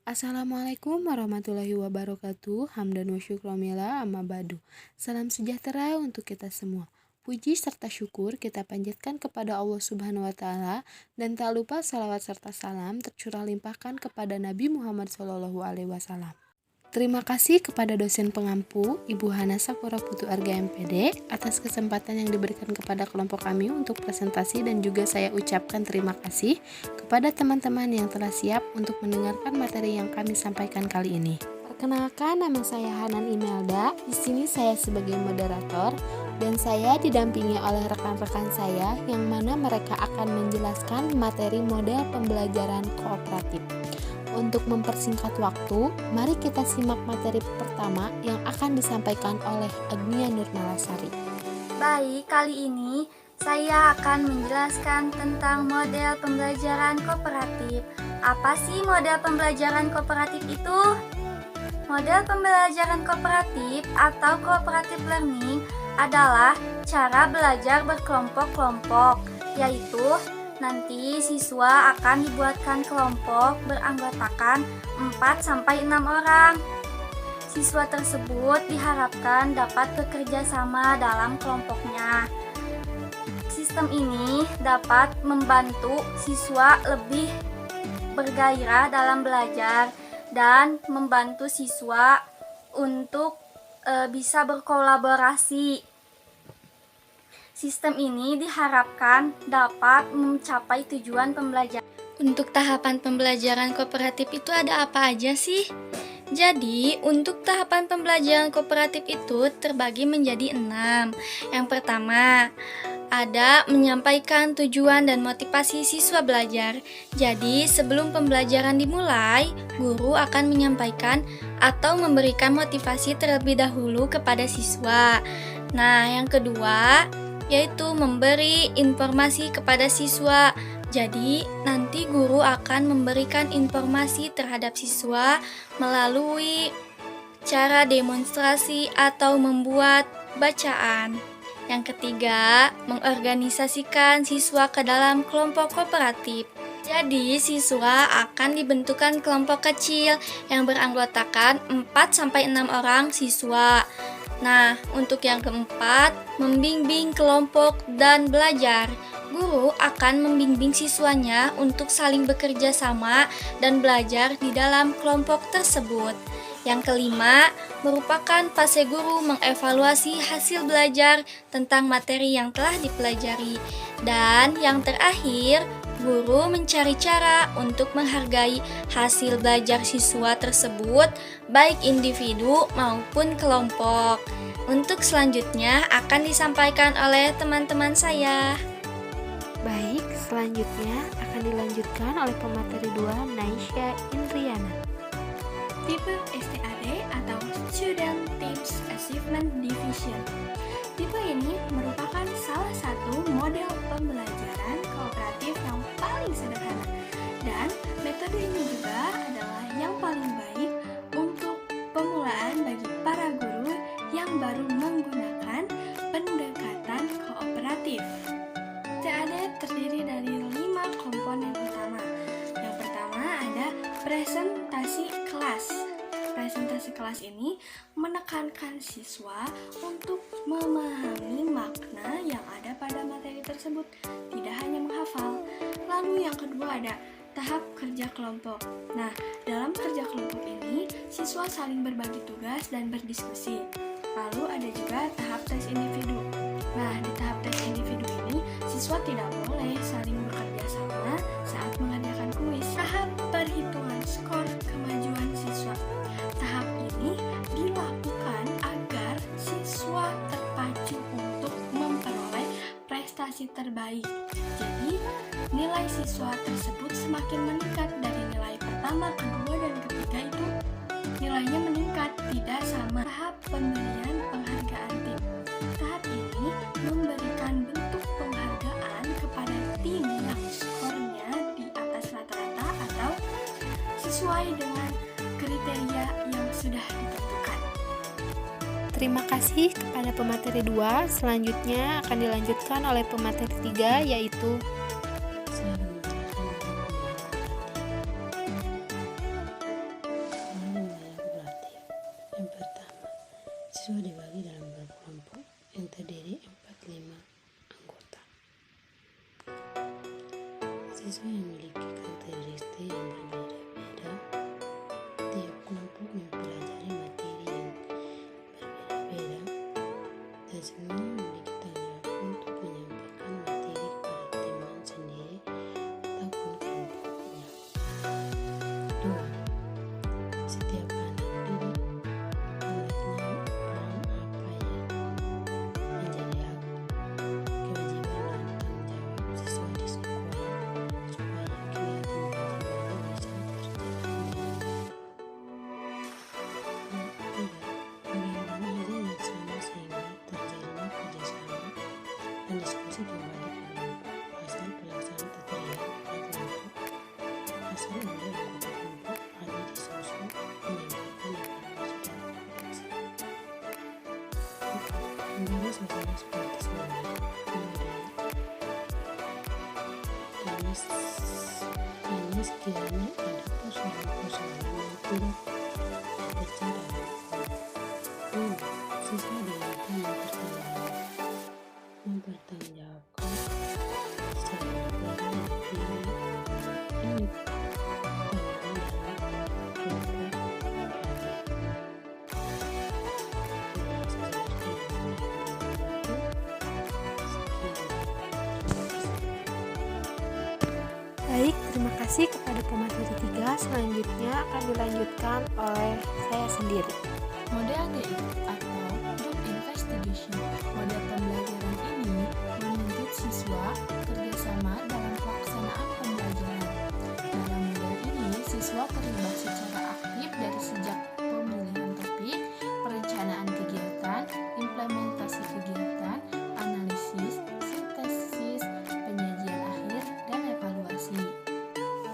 Assalamualaikum warahmatullahi wabarakatuh. Hamdan wa syukramila amma ba'du. Salam sejahtera untuk kita semua. Puji serta syukur kita panjatkan kepada Allah Subhanahu wa taala dan tak lupa salawat serta salam tercurah limpahkan kepada Nabi Muhammad SAW. Terima kasih kepada dosen pengampu Ibu Hana Sapura Putu Arga MPD atas kesempatan yang diberikan kepada kelompok kami untuk presentasi, dan juga saya ucapkan terima kasih kepada teman-teman yang telah siap untuk mendengarkan materi yang kami sampaikan kali ini. Perkenalkan, nama saya Hanan Imelda. Di sini saya sebagai moderator dan saya didampingi oleh rekan-rekan saya yang mana mereka akan menjelaskan materi model pembelajaran kooperatif. Untuk mempersingkat waktu, mari kita simak materi pertama yang akan disampaikan oleh Agnia Nurmalasari. Baik, kali ini saya akan menjelaskan tentang model pembelajaran kooperatif. Apa sih model pembelajaran kooperatif itu? Model pembelajaran kooperatif atau cooperative learning adalah cara belajar berkelompok-kelompok, yaitu nanti siswa akan dibuatkan kelompok beranggotakan 4-6 orang. Siswa tersebut diharapkan dapat bekerja sama dalam kelompoknya. Sistem ini dapat membantu siswa lebih bergairah dalam belajar dan membantu siswa untuk bisa berkolaborasi. Sistem ini diharapkan dapat mencapai tujuan pembelajaran. Untuk tahapan pembelajaran kooperatif itu ada apa aja sih? Jadi, untuk tahapan pembelajaran kooperatif itu terbagi menjadi 6. Yang pertama, ada menyampaikan tujuan dan motivasi siswa belajar. Jadi, sebelum pembelajaran dimulai, guru akan menyampaikan atau memberikan motivasi terlebih dahulu kepada siswa. Nah, yang kedua, yaitu memberi informasi kepada siswa. Jadi, nanti guru akan memberikan informasi terhadap siswa melalui cara demonstrasi atau membuat bacaan. Yang ketiga, mengorganisasikan siswa ke dalam kelompok kooperatif. Jadi, siswa akan dibentukkan kelompok kecil yang beranggotakan 4-6 orang siswa. Nah, untuk yang keempat, membimbing kelompok dan belajar. Guru akan membimbing siswanya untuk saling bekerja sama dan belajar di dalam kelompok tersebut. Yang kelima, merupakan fase guru mengevaluasi hasil belajar tentang materi yang telah dipelajari. Dan yang terakhir, guru mencari cara untuk menghargai hasil belajar siswa tersebut, baik individu maupun kelompok. Untuk selanjutnya akan disampaikan oleh teman-teman saya. Baik, selanjutnya akan dilanjutkan oleh pemateri 2, Naisha Indriana. Tipe STAD atau Student Teams Achievement Division. Tipe ini merupakan salah satu model pembelajaran kooperatif yang paling sederhana, dan metode ini juga adalah yang paling baik untuk pembukaan bagi para guru yang baru menggunakan pendekatan kooperatif. TAD terdiri dari 5 komponen utama. Yang pertama ada presentasi kelas. Presentasi kelas ini menekankan siswa untuk memahami makna yang ada pada materi tersebut, tidak hanya menghafal. Lalu yang kedua ada tahap kerja kelompok. Nah, dalam kerja kelompok ini, siswa saling berbagi tugas dan berdiskusi. Lalu ada juga tahap tes individu. Nah, di tahap tes individu ini, siswa tidak boleh saling bekerja sama saat mengerjakan kuis. Tahap perhitungan skor kemajuan siswa. Tahap ini dilakukan agar siswa terpacu untuk memperoleh prestasi terbaik. Jadi, nilai siswa tersebut semakin meningkat dari nilai pertama, kedua, dan ketiga itu nilainya meningkat, tidak sama. Tahap pemberian penghargaan tim. Tahap ini memberikan bentuk penghargaan kepada tim yang skornya di atas rata-rata atau sesuai dengan kriteria yang sudah ditentukan. Terima kasih kepada pemateri 2. Selanjutnya akan dilanjutkan oleh pemateri 3, yaitu Siswa dibagi dalam kelompok yang terdiri 4-5 anggota. Siswa yang memiliki karakteristik yang berbeda-beda. Tiap kelompok mempelajari materi yang berbeda-beda dan semuanya memiliki tanggung jawab untuk menyampaikan materi kepada teman sendiri ataupun kelompoknya. 2. Setiap anak didik hendaknya paham apa yang menjadi hak, kewajiban dan tanggung jawab siswa di sekolah supaya kegiatan belajar bisa terjalan dengan baik. 3. Bagaimana hasil yang sama sehingga terjadinya kerjasama dan diskusi kembali kelompok asal pelaksanaan tata rias pada kelompok asal oleh anggota kelompok ada disusun menyampaikan evaluasi dan refleksi. 4. Menjaga suasana seperti semangat budaya. Ini sekiranya ada persoalan-persoalan yang tidak terpecah dalam kelompok. 5. Siswa diminta mempertanggungjawabkan secara pribadi diri yang ditanyakan dalam kelompok belajar. Baik, terima kasih kepada pemateri 3. Selanjutnya akan dilanjutkan oleh saya sendiri. Model GI atau Group Investigation. Model pembelajaran ini menuntut siswa kerjasama dalam pelaksanaan pembelajaran. Dalam model ini, siswa terlibat secara aktif dari sejak pemilihan topik, perencanaan kegiatan, implementasi kegiatan, analisis, sintesis, penyajian akhir, dan evaluasi.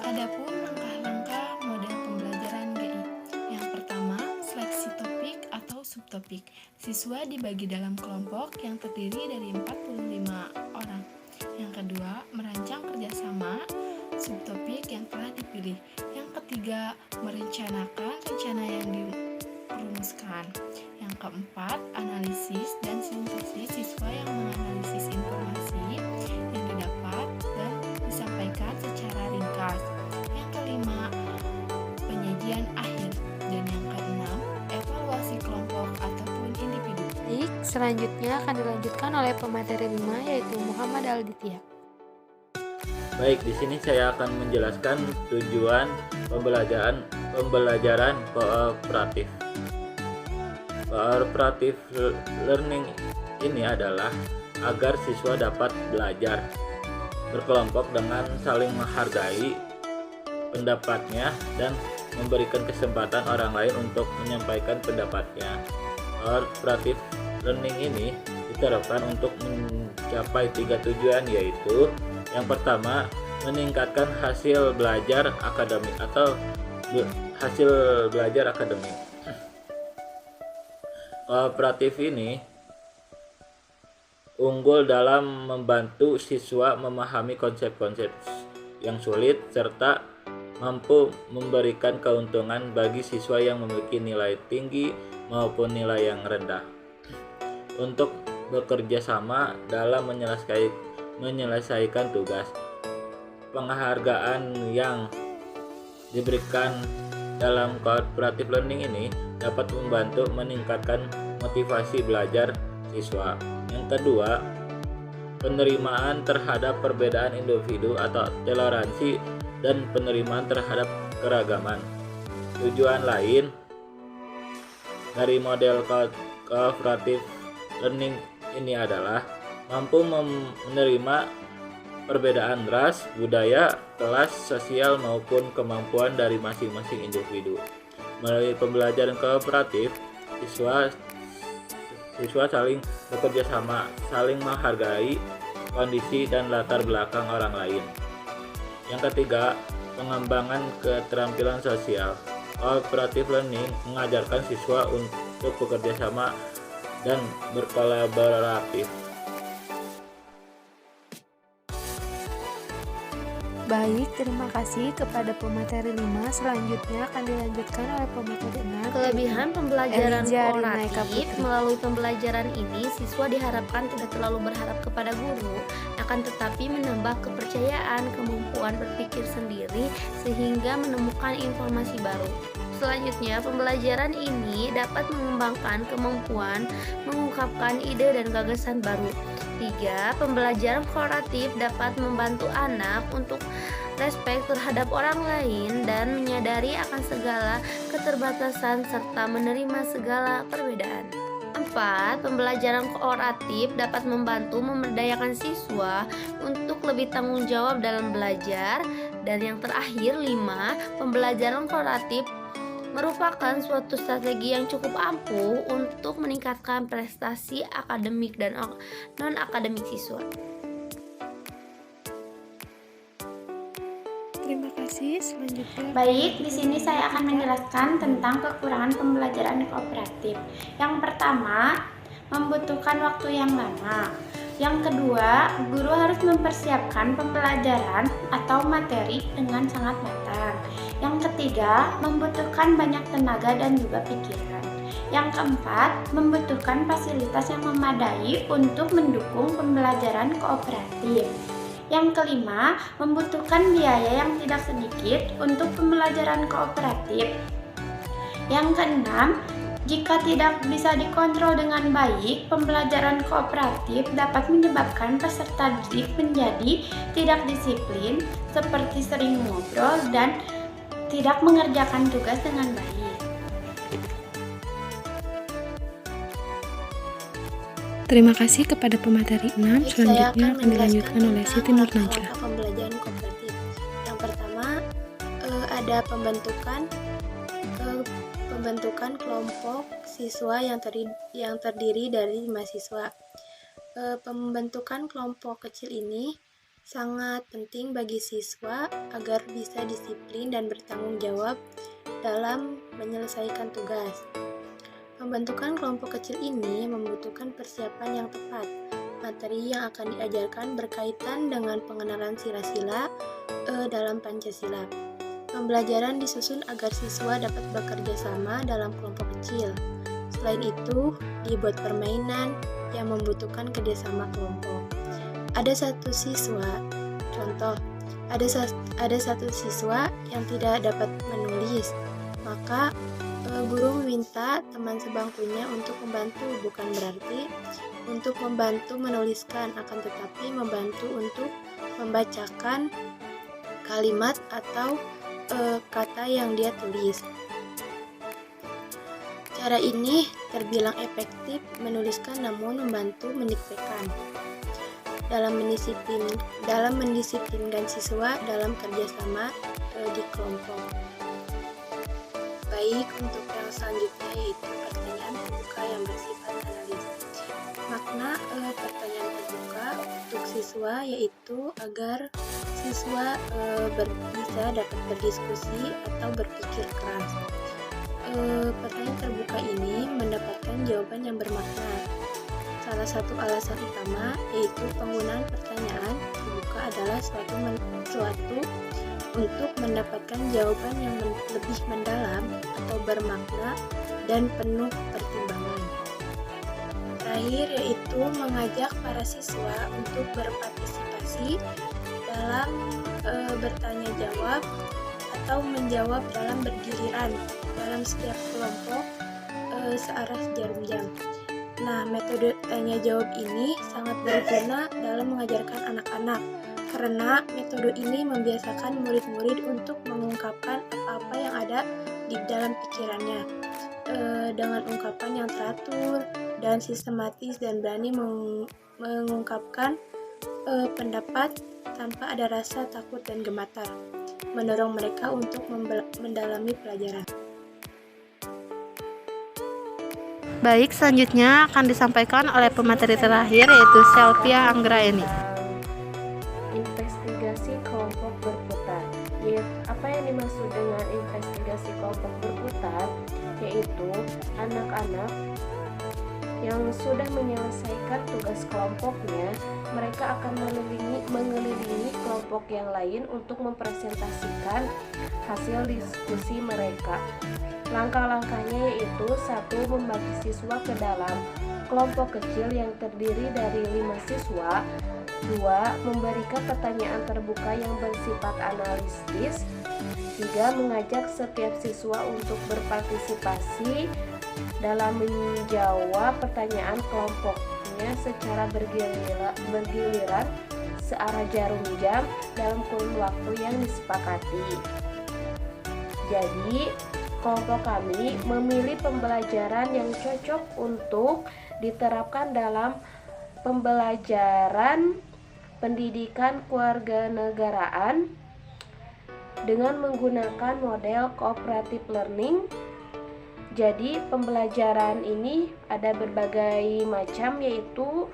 Adapun langkah-langkah model pembelajaran GI. Yang pertama, seleksi topik atau subtopik. Siswa dibagi dalam kelompok yang terdiri dari 45 orang. Yang kedua, merancang kerjasama subtopik yang telah dipilih. Yang ketiga, merencanakan rencana yang dirumuskan. Yang keempat, analisis dan sintesis. Siswa yang menganalisis informasi yang didapat dan disampaikan secara ringkas. Yang kelima, penyajian akhir. Dan yang keenam, evaluasi kelompok ataupun individu. Baik, selanjutnya akan dilanjutkan oleh pemateri 5 yaitu Muhammad Alditya. Baik, di sini saya akan menjelaskan tujuan pembelajaran kooperatif. Cooperative learning ini adalah agar siswa dapat belajar berkelompok dengan saling menghargai pendapatnya dan memberikan kesempatan orang lain untuk menyampaikan pendapatnya. Cooperative learning ini diterapkan untuk mencapai 3 tujuan, yaitu yang pertama, meningkatkan hasil belajar akademik atau hasil belajar akademik. Kooperatif ini unggul dalam membantu siswa memahami konsep-konsep yang sulit serta mampu memberikan keuntungan bagi siswa yang memiliki nilai tinggi maupun nilai yang rendah untuk bekerja sama dalam menyelesaikan tugas. Penghargaan yang diberikan dalam cooperative learning ini dapat membantu meningkatkan motivasi belajar siswa. Yang kedua, penerimaan terhadap perbedaan individu atau toleransi dan penerimaan terhadap keragaman. Tujuan lain dari model cooperative learning ini adalah mampu menerima perbedaan ras, budaya, kelas, sosial maupun kemampuan dari masing-masing individu. Melalui pembelajaran kooperatif, siswa saling bekerja sama, saling menghargai kondisi dan latar belakang orang lain. Yang ketiga, pengembangan keterampilan sosial. Cooperative learning mengajarkan siswa untuk bekerja sama dan berkolaboratif. Baik, terima kasih kepada pemateri 5. Selanjutnya akan dilanjutkan oleh pemateri 6. Kelebihan pembelajaran Elijah Rinaeka kooperatif, Putri. melalui pembelajaran ini siswa diharapkan tidak terlalu berharap kepada guru, akan tetapi menambah kepercayaan, kemampuan berpikir sendiri sehingga menemukan informasi baru. Selanjutnya, pembelajaran ini dapat mengembangkan kemampuan mengungkapkan ide dan gagasan baru. 3. Pembelajaran kooperatif dapat membantu anak untuk respek terhadap orang lain dan menyadari akan segala keterbatasan serta menerima segala perbedaan. 4. Pembelajaran kooperatif dapat membantu memberdayakan siswa untuk lebih tanggung jawab dalam belajar. Dan yang terakhir, 5. Pembelajaran kooperatif merupakan suatu strategi yang cukup ampuh untuk meningkatkan prestasi akademik dan non-akademik siswa. Terima kasih. Selanjutnya Baik, di sini saya akan menjelaskan tentang kekurangan pembelajaran kooperatif. Yang pertama, membutuhkan waktu yang lama. Yang kedua, guru harus mempersiapkan pembelajaran atau materi dengan sangat matang. Yang ketiga, membutuhkan banyak tenaga dan juga pikiran. Yang keempat, membutuhkan fasilitas yang memadai untuk mendukung pembelajaran kooperatif. Yang kelima, membutuhkan biaya yang tidak sedikit untuk pembelajaran kooperatif. Yang keenam, jika tidak bisa dikontrol dengan baik, pembelajaran kooperatif dapat menyebabkan peserta didik menjadi tidak disiplin, seperti sering ngobrol dan tidak mengerjakan tugas dengan baik. terima kasih kepada pemateri 6. Selanjutnya akan dilanjutkan oleh Siti Nur Najla. langkah pembelajaran kooperatif. Yang pertama ada pembentukan kelompok siswa yang terdiri dari mahasiswa. Pembentukan kelompok kecil ini sangat penting bagi siswa agar bisa disiplin dan bertanggung jawab dalam menyelesaikan tugas. Pembentukan kelompok kecil ini membutuhkan persiapan yang tepat. Materi yang akan diajarkan berkaitan dengan pengenalan sila-sila dalam Pancasila. Pembelajaran disusun agar siswa dapat bekerja sama dalam kelompok kecil. Selain itu, dibuat permainan yang membutuhkan kerjasama kelompok. Ada satu siswa yang tidak dapat menulis, maka guru meminta teman sebangkunya untuk membantu, bukan berarti untuk membantu menuliskan, akan tetapi membantu untuk membacakan kalimat atau kata yang dia tulis. Cara ini terbilang efektif menuliskan namun membantu mendiktekan. Dalam mendisiplinkan siswa dalam kerjasama di kelompok. Baik, untuk yang selanjutnya yaitu pertanyaan terbuka yang bersifat analis. Makna pertanyaan terbuka untuk siswa yaitu agar siswa bisa dapat berdiskusi atau berpikir keras. Pertanyaan terbuka ini mendapatkan jawaban yang bermakna. Salah satu alasan utama yaitu penggunaan pertanyaan terbuka adalah suatu untuk mendapatkan jawaban yang lebih mendalam atau bermakna dan penuh pertimbangan. Terakhir yaitu mengajak para siswa untuk berpartisipasi dalam bertanya jawab atau menjawab dalam bergiliran dalam setiap kelompok searah jarum jam. Nah, metode tanya jawab ini sangat berguna dalam mengajarkan anak-anak karena metode ini membiasakan murid-murid untuk mengungkapkan apa-apa yang ada di dalam pikirannya dengan ungkapan yang teratur dan sistematis dan berani mengungkapkan pendapat tanpa ada rasa takut dan gemetar, mendorong mereka untuk mendalami pelajaran. Baik, selanjutnya akan disampaikan oleh pemateri terakhir yaitu Selvia Anggraeni. Investigasi kelompok berputar. Apa yang dimaksud dengan investigasi kelompok berputar? Yaitu anak-anak yang sudah menyelesaikan tugas kelompoknya mereka akan mengelilingi kelompok yang lain untuk mempresentasikan hasil diskusi mereka. Langkah-langkahnya yaitu: 1. Membagi siswa ke dalam kelompok kecil yang terdiri dari 5 siswa. 2. Memberikan pertanyaan terbuka yang bersifat analitis. 3. Mengajak setiap siswa untuk berpartisipasi dalam menjawab pertanyaan kelompoknya secara bergiliran searah jarum jam dalam kurun waktu yang disepakati. Jadi, kelompok kami memilih pembelajaran yang cocok untuk diterapkan dalam pembelajaran pendidikan kewarganegaraan dengan menggunakan model cooperative learning. Jadi pembelajaran ini ada berbagai macam, yaitu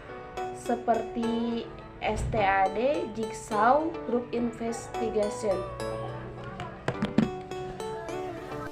seperti STAD, Jigsaw, Group Investigation.